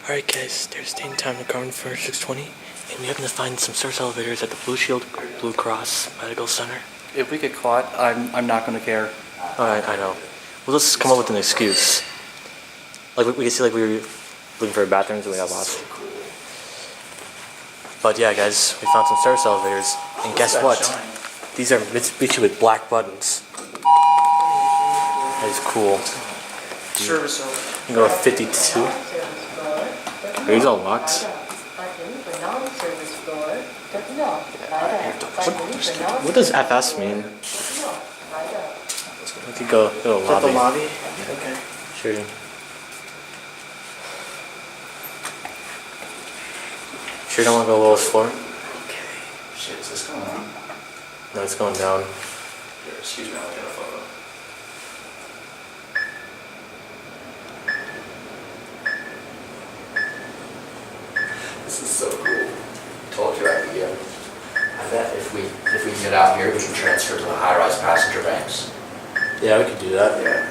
Alright guys, there's staying time to come for 6:20, and we happen to find some Sirens Elevators at the Blue Cross Medical Center. If we get caught, I'm not going to care. Alright, I know. We'll just come up with an excuse. Like we can see, like we were looking for bathrooms and we got lost. But yeah, guys, we found some Sirens Elevators, and guess what? These are Mitsubishi with black buttons. That is cool. Service over. You can go with 52. Are these all locked? What does FS mean? We could go to the lobby. The lobby? Okay. Sure. Sure don't want to go lowest floor? Okay. Shit, is this going on? No, it's going down. Here, excuse me, I'll get a photo. This is so cool. Told you right again. I bet if we can get out here, we can transfer to the high-rise passenger banks. Yeah, we could do that. Yeah.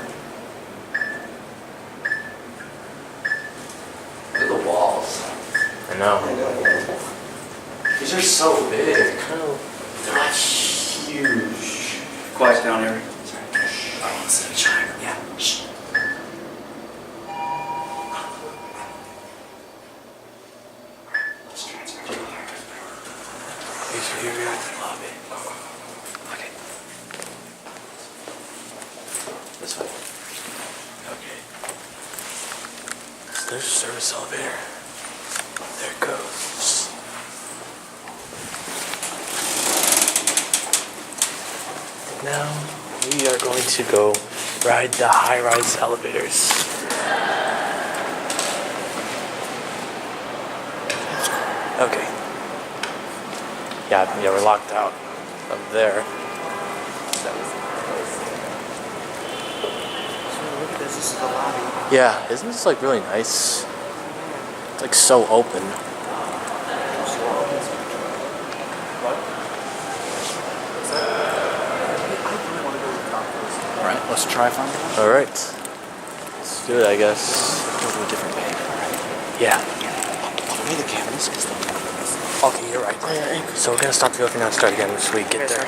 Look at the walls. I know. These are so big. They're Huge. Quiet down here. I want to see a chime. Yeah. Shh. Let's transfer to the high-rise passenger. Here we are at the lobby. Okay. This way. Okay. So there's a service elevator. There it goes. Now we are going to go ride the high-rise elevators. Okay. Yeah, we're locked out up there. So look at this. This is the lobby. Yeah, isn't this like really nice? It's like so open. All right, let's try finding one. All right, let's do it, I guess. Go to a different bank. Yeah. Follow me the cameras. Okay, you're right. So we're gonna stop the video for now and start again once we get there.